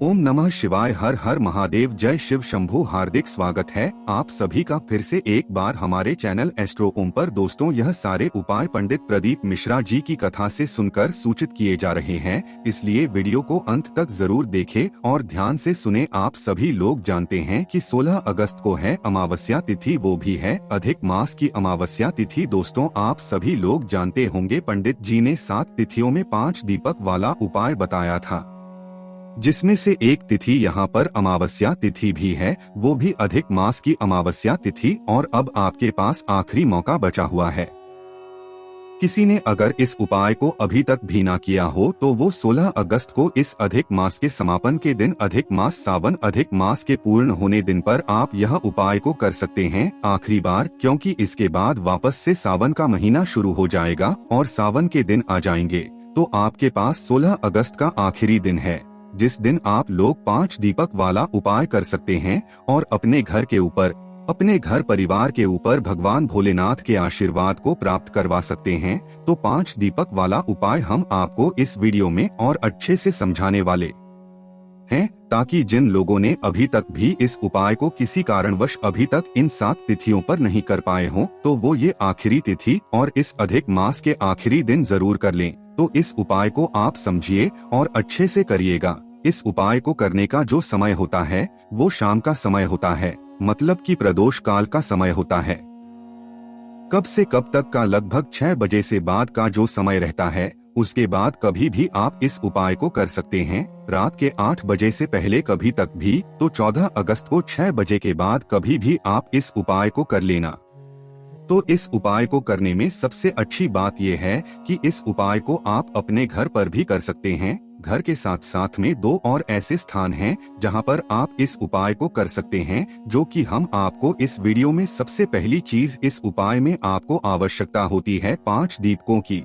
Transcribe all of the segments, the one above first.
ओम नमः शिवाय। हर हर महादेव। जय शिव शंभू। हार्दिक स्वागत है आप सभी का फिर से एक बार हमारे चैनल एस्ट्रो ओम पर। दोस्तों, यह सारे उपाय पंडित प्रदीप मिश्रा जी की कथा से सुनकर सूचित किए जा रहे हैं, इसलिए वीडियो को अंत तक जरूर देखें और ध्यान से सुने। आप सभी लोग जानते हैं कि 16 अगस्त को है अमावस्या तिथि, वो भी है अधिक मास की अमावस्या तिथि। दोस्तों, आप सभी लोग जानते होंगे पंडित जी ने 7 तिथियों में 5 दीपक वाला उपाय बताया था, जिसमें से एक तिथि यहाँ पर अमावस्या तिथि भी है, वो भी अधिक मास की अमावस्या तिथि। और अब आपके पास आखिरी मौका बचा हुआ है। किसी ने अगर इस उपाय को अभी तक भी ना किया हो तो वो 16 अगस्त को इस अधिक मास के समापन के दिन, अधिक मास सावन अधिक मास के पूर्ण होने दिन पर आप यह उपाय को कर सकते हैं आखिरी बार, क्योंकि इसके बाद वापस से सावन का महीना शुरू हो जाएगा और सावन के दिन आ जाएंगे। तो आपके पास 16 अगस्त का आखिरी दिन है, जिस दिन आप लोग 5 दीपक वाला उपाय कर सकते हैं और अपने घर के ऊपर, अपने घर परिवार के ऊपर भगवान भोलेनाथ के आशीर्वाद को प्राप्त करवा सकते हैं। तो 5 दीपक वाला उपाय हम आपको इस वीडियो में और अच्छे से समझाने वाले हैं, ताकि जिन लोगों ने अभी तक भी इस उपाय को किसी कारणवश अभी तक इन 7 तिथियों पर नहीं कर पाए हों, तो वो ये आखिरी तिथि और इस अधिक मास के आखिरी दिन जरूर कर लें। तो इस उपाय को आप समझिए और अच्छे से करिएगा। इस उपाय को करने का जो समय होता है वो शाम का समय होता है, मतलब कि प्रदोष काल का समय होता है। कब से कब तक का? लगभग 6 बजे से बाद का जो समय रहता है, उसके बाद कभी भी आप इस उपाय को कर सकते हैं। रात के 8 बजे से पहले कभी तक भी, तो 14 अगस्त को 6 बजे के बाद कभी भी आप इस उपाय को कर लेना। तो इस उपाय को करने में सबसे अच्छी बात यह है कि इस उपाय को आप अपने घर पर भी कर सकते हैं। घर के साथ साथ में 2 और ऐसे स्थान हैं जहां पर आप इस उपाय को कर सकते हैं, जो कि हम आपको इस वीडियो में सबसे पहली चीज इस उपाय में आपको आवश्यकता होती है 5 दीपकों की।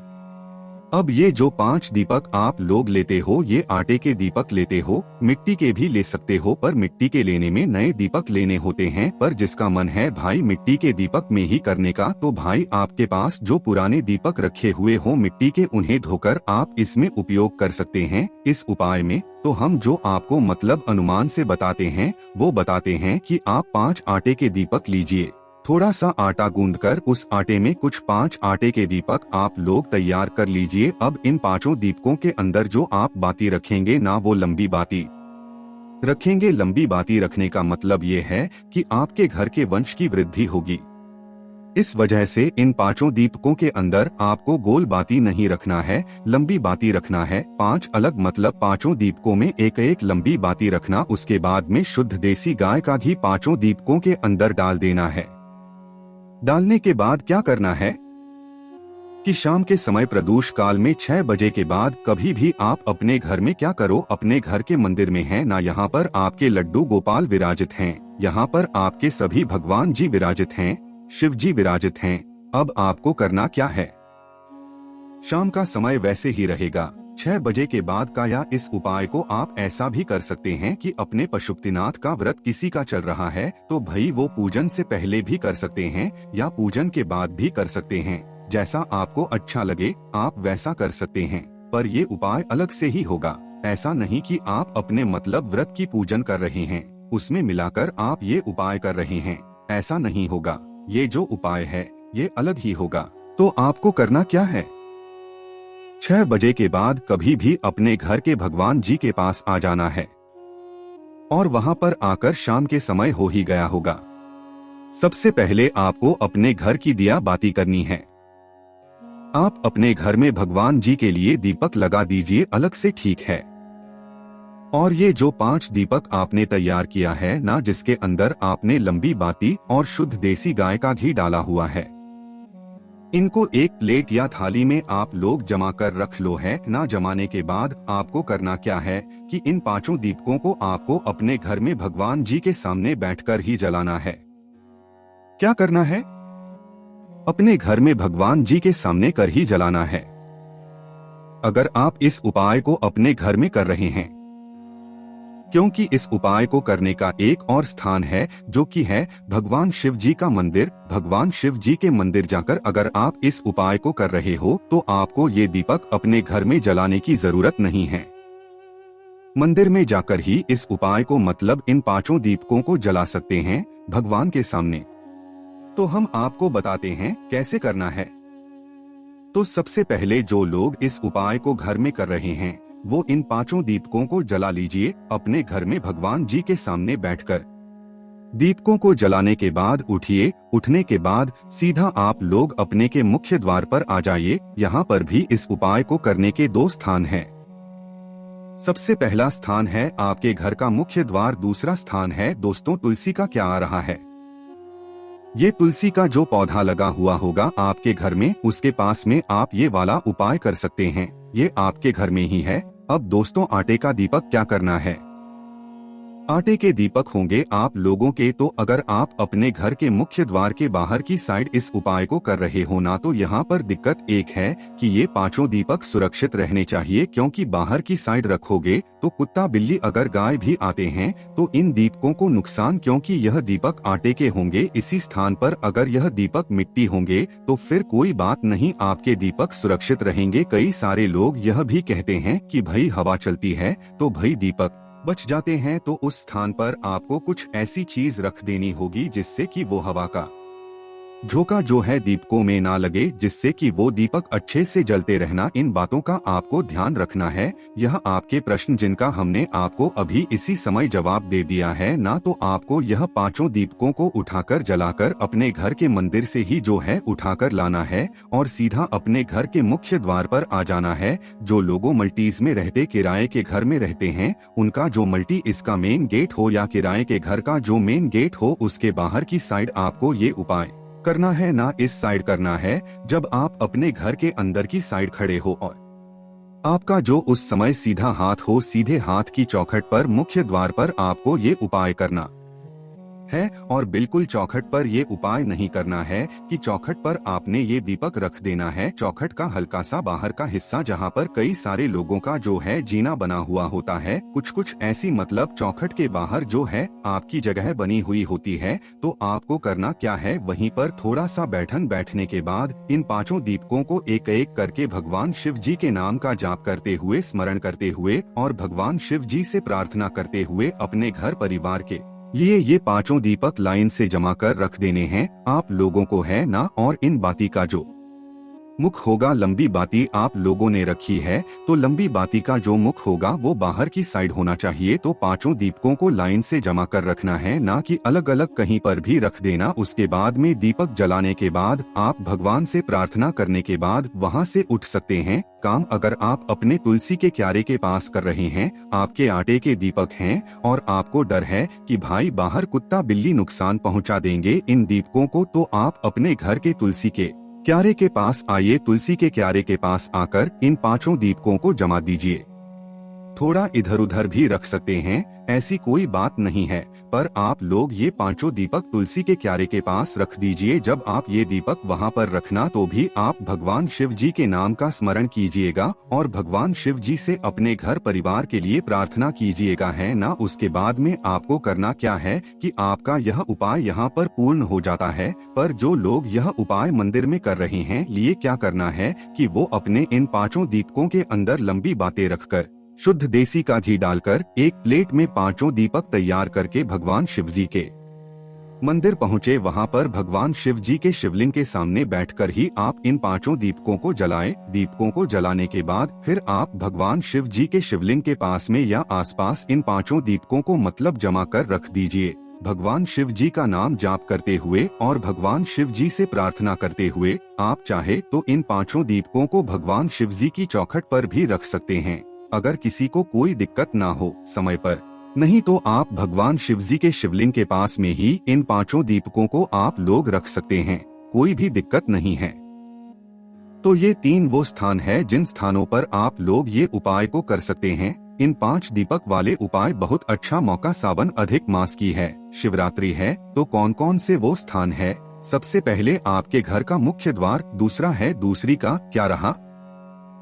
अब ये जो 5 दीपक आप लोग लेते हो, ये आटे के दीपक लेते हो, मिट्टी के भी ले सकते हो, पर मिट्टी के लेने में नए दीपक लेने होते हैं। पर जिसका मन है भाई मिट्टी के दीपक में ही करने का, तो भाई आपके पास जो पुराने दीपक रखे हुए हो मिट्टी के, उन्हें धोकर आप इसमें उपयोग कर सकते हैं इस उपाय में। तो हम जो आपको मतलब अनुमान से बताते हैं वो बताते हैं कि आप 5 आटे के दीपक लीजिए, थोड़ा सा आटा गूंदकर उस आटे में कुछ 5 आटे के दीपक आप लोग तैयार कर लीजिए। अब इन 5 दीपकों के अंदर जो आप बाती रखेंगे ना, वो लंबी बाती रखेंगे। लंबी बाती रखने का मतलब ये है कि आपके घर के वंश की वृद्धि होगी। इस वजह से इन 5 दीपकों के अंदर आपको गोल बाती नहीं रखना है, लंबी बाती रखना है। 5 अलग मतलब 5 दीपकों में एक एक लंबी बाती रखना। उसके बाद में शुद्ध देसी गाय का घी 5 दीपकों के अंदर डाल देना है। डालने के बाद क्या करना है कि शाम के समय प्रदोष काल में 6 बजे के बाद कभी भी आप अपने घर में क्या करो, अपने घर के मंदिर में है ना, यहाँ पर आपके लड्डू गोपाल विराजित हैं, यहाँ पर आपके सभी भगवान जी विराजित हैं, शिव जी विराजित हैं। अब आपको करना क्या है, शाम का समय वैसे ही रहेगा 6 बजे के बाद का, या इस उपाय को आप ऐसा भी कर सकते हैं कि अपने पशुपतिनाथ का व्रत किसी का चल रहा है तो भाई वो पूजन से पहले भी कर सकते हैं या पूजन के बाद भी कर सकते हैं। जैसा आपको अच्छा लगे आप वैसा कर सकते हैं, पर ये उपाय अलग से ही होगा। ऐसा नहीं कि आप अपने मतलब व्रत की पूजन कर रहे हैं उसमें मिलाकर आप ये उपाय कर रहे हैं, ऐसा नहीं होगा। ये जो उपाय है ये अलग ही होगा। तो आपको करना क्या है, 6 बजे के बाद कभी भी अपने घर के भगवान जी के पास आ जाना है और वहां पर आकर शाम के समय हो ही गया होगा। सबसे पहले आपको अपने घर की दिया बाती करनी है। आप अपने घर में भगवान जी के लिए दीपक लगा दीजिए अलग से, ठीक है। और ये जो 5 दीपक आपने तैयार किया है ना, जिसके अंदर आपने लंबी बाती और शुद्ध देसी गाय का घी डाला हुआ है, इनको एक प्लेट या थाली में आप लोग जमा कर रख लो है ना। जमाने के बाद आपको करना क्या है कि इन 5 दीपकों को आपको अपने घर में भगवान जी के सामने बैठकर ही जलाना है। क्या करना है, अपने घर में भगवान जी के सामने कर ही जलाना है। अगर आप इस उपाय को अपने घर में कर रहे हैं, क्योंकि इस उपाय को करने का एक और स्थान है जो कि है भगवान शिव जी का मंदिर। भगवान शिव जी के मंदिर जाकर अगर आप इस उपाय को कर रहे हो तो आपको ये दीपक अपने घर में जलाने की जरूरत नहीं है। मंदिर में जाकर ही इस उपाय को मतलब इन 5 दीपकों को जला सकते हैं भगवान के सामने। तो हम आपको बताते हैं कैसे करना है। तो सबसे पहले जो लोग इस उपाय को घर में कर रहे हैं वो इन 5 दीपकों को जला लीजिए अपने घर में भगवान जी के सामने बैठकर। दीपकों को जलाने के बाद उठिए, उठने के बाद सीधा आप लोग अपने के मुख्य द्वार पर आ जाइए। यहाँ पर भी इस उपाय को करने के 2 स्थान हैं। सबसे पहला स्थान है आपके घर का मुख्य द्वार, दूसरा स्थान है दोस्तों तुलसी का। क्या आ रहा है, ये तुलसी का जो पौधा लगा हुआ होगा आपके घर में, उसके पास में आप ये वाला उपाय कर सकते हैं। ये आपके घर में ही है। अब दोस्तों आटे का दीपक क्या करना है। आटे के दीपक होंगे आप लोगों के, तो अगर आप अपने घर के मुख्य द्वार के बाहर की साइड इस उपाय को कर रहे हो ना, तो यहाँ पर दिक्कत एक है कि ये 5 दीपक सुरक्षित रहने चाहिए, क्योंकि बाहर की साइड रखोगे तो कुत्ता बिल्ली अगर गाय भी आते हैं तो इन दीपकों को नुकसान, क्योंकि यह दीपक आटे के होंगे। इसी स्थान पर अगर यह दीपक मिट्टी होंगे तो फिर कोई बात नहीं, आपके दीपक सुरक्षित रहेंगे। कई सारे लोग यह भी कहते हैं कि भाई हवा चलती है तो भाई दीपक बच जाते हैं, तो उस स्थान पर आपको कुछ ऐसी चीज रख देनी होगी जिससे कि वो हवा का झोंका जो है दीपकों में ना लगे, जिससे कि वो दीपक अच्छे से जलते रहना। इन बातों का आपको ध्यान रखना है। यह आपके प्रश्न जिनका हमने आपको अभी इसी समय जवाब दे दिया है ना, तो आपको यह 5 दीपकों को उठाकर जलाकर अपने घर के मंदिर से ही जो है उठाकर लाना है और सीधा अपने घर के मुख्य द्वार पर आ जाना है। जो लोगों मल्टीज में रहते, किराए के घर में रहते हैं, उनका जो मल्टी इसका मेन गेट हो या किराए के घर का जो मेन गेट हो, उसके बाहर की साइड आपको ये उपाय करना है ना, इस साइड करना है जब आप अपने घर के अंदर की साइड खड़े हो और आपका जो उस समय सीधा हाथ हो, सीधे हाथ की चौखट पर मुख्य द्वार पर आपको ये उपाय करना है। और बिल्कुल चौखट पर ये उपाय नहीं करना है कि चौखट पर आपने ये दीपक रख देना है। चौखट का हल्का सा बाहर का हिस्सा जहाँ पर कई सारे लोगों का जो है जीना बना हुआ होता है, कुछ ऐसी मतलब चौखट के बाहर जो है आपकी जगह बनी हुई होती है। तो आपको करना क्या है, वहीं पर थोड़ा सा बैठने के बाद इन 5 दीपकों को एक एक करके भगवान शिव जी के नाम का जाप करते हुए, स्मरण करते हुए और भगवान शिव जी से प्रार्थना करते हुए अपने घर परिवार के ये 5 दीपक लाइन से जमा कर रख देने हैं आप लोगों को है ना। और इन बाती का जो मुख होगा, लंबी बाती आप लोगों ने रखी है तो लंबी बाती का जो मुख होगा वो बाहर की साइड होना चाहिए। तो 5 दीपकों को लाइन से जमा कर रखना है, ना कि अलग अलग कहीं पर भी रख देना। उसके बाद में दीपक जलाने के बाद आप भगवान से प्रार्थना करने के बाद वहां से उठ सकते हैं। काम अगर आप अपने तुलसी के क्यारे के पास कर रहे हैं, आपके आटे के दीपक हैं और आपको डर है कि भाई बाहर कुत्ता बिल्ली नुकसान पहुंचा देंगे इन दीपकों को, तो आप अपने घर के तुलसी के क्यारे के पास आइए। तुलसी के क्यारे के पास आकर इन 5 दीपकों को जमा दीजिए। थोड़ा इधर उधर भी रख सकते हैं, ऐसी कोई बात नहीं है, पर आप लोग ये 5 दीपक तुलसी के क्यारे के पास रख दीजिए। जब आप ये दीपक वहां पर रखना तो भी आप भगवान शिव जी के नाम का स्मरण कीजिएगा और भगवान शिव जी से अपने घर परिवार के लिए प्रार्थना कीजिएगा है ना। उसके बाद में आपको करना क्या है कि आपका यह उपाय यहाँ पर पूर्ण हो जाता है। पर जो लोग यह उपाय मंदिर में कर रहे हैं, लिए क्या करना है कि वो अपने इन 5 दीपकों के अंदर लंबी बातें रखकर शुद्ध देसी का घी डालकर एक प्लेट में 5 दीपक तैयार करके भगवान शिव जी के मंदिर पहुँचे। वहाँ पर भगवान शिव जी के शिवलिंग के सामने बैठकर ही आप इन 5 दीपकों को जलाएं। दीपकों को जलाने के बाद फिर आप भगवान शिव जी के शिवलिंग के पास में या आसपास इन 5 दीपकों को मतलब जमा कर रख दीजिए। भगवान शिव जी का नाम जाप करते हुए और भगवान शिव जी से प्रार्थना करते हुए आप चाहे तो इन 5 दीपकों को भगवान शिव जी की चौखट पर भी रख सकते हैं। अगर किसी को कोई दिक्कत ना हो समय पर, नहीं तो आप भगवान शिव जी के शिवलिंग के पास में ही इन 5 दीपकों को आप लोग रख सकते हैं, कोई भी दिक्कत नहीं है। तो ये 3 वो स्थान है जिन स्थानों पर आप लोग ये उपाय को कर सकते हैं। इन 5 दीपक वाले उपाय बहुत अच्छा मौका सावन अधिक मास की है, शिवरात्रि है, तो कौन कौन से वो स्थान है। सबसे पहले आपके घर का मुख्य द्वार, दूसरा है दूसरी का क्या रहा,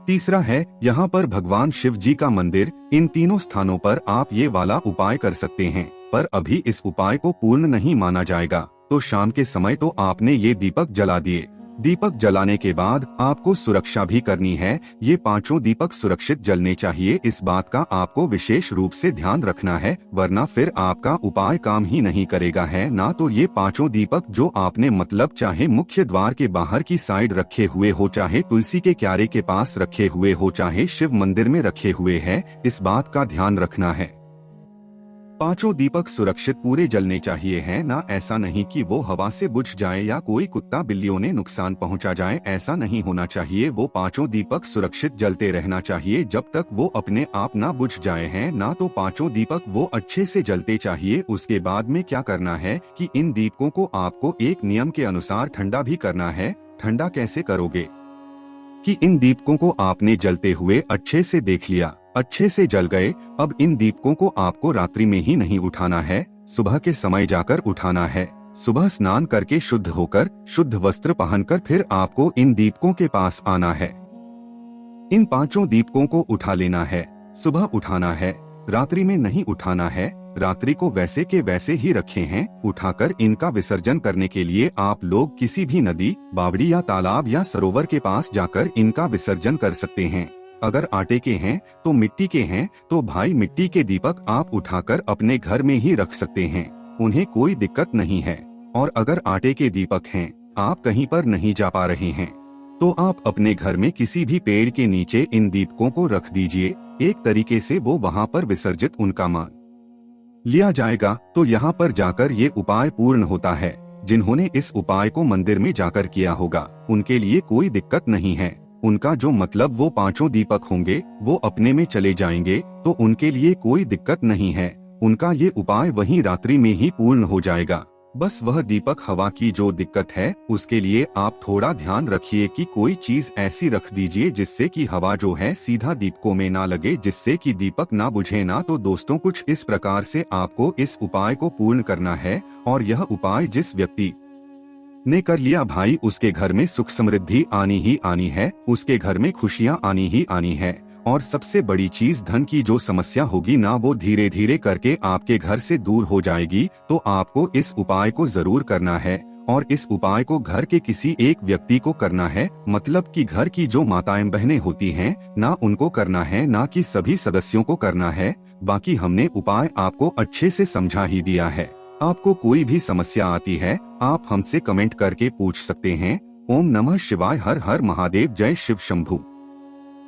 तीसरा है यहाँ पर भगवान शिव जी का मंदिर। इन तीनों स्थानों पर आप ये वाला उपाय कर सकते हैं, पर अभी इस उपाय को पूर्ण नहीं माना जाएगा। तो शाम के समय तो आपने ये दीपक जला दिए, दीपक जलाने के बाद आपको सुरक्षा भी करनी है। ये पांचों दीपक सुरक्षित जलने चाहिए, इस बात का आपको विशेष रूप से ध्यान रखना है, वरना फिर आपका उपाय काम ही नहीं करेगा है ना। तो ये पांचों दीपक जो आपने मतलब चाहे मुख्य द्वार के बाहर की साइड रखे हुए हो, चाहे तुलसी के क्यारे के पास रखे हुए हो, चाहे शिव मंदिर में रखे हुए हैं, इस बात का ध्यान रखना है। पांचों दीपक सुरक्षित पूरे जलने चाहिए हैं ना, ऐसा नहीं कि वो हवा से बुझ जाए या कोई कुत्ता बिल्लियों ने नुकसान पहुंचा जाए, ऐसा नहीं होना चाहिए। वो पांचों दीपक सुरक्षित जलते रहना चाहिए जब तक वो अपने आप ना बुझ जाए हैं ना। तो पांचों दीपक वो अच्छे से जलते चाहिए। उसके बाद में क्या करना है कि इन दीपकों को आपको एक नियम के अनुसार ठंडा भी करना है। ठंडा कैसे करोगे कि इन दीपकों को आपने जलते हुए अच्छे से देख लिया, अच्छे से जल गए। अब इन दीपकों को आपको रात्रि में ही नहीं उठाना है, सुबह के समय जाकर उठाना है। सुबह स्नान करके शुद्ध होकर, शुद्ध वस्त्र पहनकर फिर आपको इन दीपकों के पास आना है। इन पांचों दीपकों को उठा लेना है, सुबह उठाना है, रात्रि में नहीं उठाना है। रात्रि को वैसे के वैसे ही रखे हैं। उठाकर इनका विसर्जन करने के लिए आप लोग किसी भी नदी, बावड़ी या तालाब या सरोवर के पास जाकर इनका विसर्जन कर सकते हैं। अगर आटे के हैं तो मिट्टी के हैं तो भाई मिट्टी के दीपक आप उठाकर अपने घर में ही रख सकते हैं, उन्हें कोई दिक्कत नहीं है। और अगर आटे के दीपक हैं, आप कहीं पर नहीं जा पा रहे हैं, तो आप अपने घर में किसी भी पेड़ के नीचे इन दीपकों को रख दीजिए। एक तरीके से वो वहाँ पर विसर्जित उनका मान लिया जाएगा। तो यहाँ पर जाकर ये उपाय पूर्ण होता है। जिन्होंने इस उपाय को मंदिर में जाकर किया होगा उनके लिए कोई दिक्कत नहीं है। उनका जो मतलब वो पांचों दीपक होंगे वो अपने में चले जाएंगे, तो उनके लिए कोई दिक्कत नहीं है। उनका ये उपाय वहीं रात्रि में ही पूर्ण हो जाएगा। बस वह दीपक हवा की जो दिक्कत है उसके लिए आप थोड़ा ध्यान रखिए कि कोई चीज ऐसी रख दीजिए जिससे कि हवा जो है सीधा दीपकों में ना लगे, जिससे कि दीपक ना बुझे ना। तो दोस्तों कुछ इस प्रकार से आपको इस उपाय को पूर्ण करना है। और यह उपाय जिस व्यक्ति ने कर लिया भाई, उसके घर में सुख समृद्धि आनी ही आनी है, उसके घर में खुशियां आनी ही आनी है। और सबसे बड़ी चीज धन की जो समस्या होगी ना, वो धीरे धीरे करके आपके घर से दूर हो जाएगी। तो आपको इस उपाय को जरूर करना है। और इस उपाय को घर के किसी एक व्यक्ति को करना है, मतलब कि घर की जो माताएं बहनें होती हैं ना, उनको करना है, ना कि सभी सदस्यों को करना है। बाकी हमने उपाय आपको अच्छे से समझा ही दिया है। आपको कोई भी समस्या आती है आप हमसे कमेंट करके पूछ सकते हैं। ओम नमः शिवाय, हर हर महादेव, जय शिव शंभू।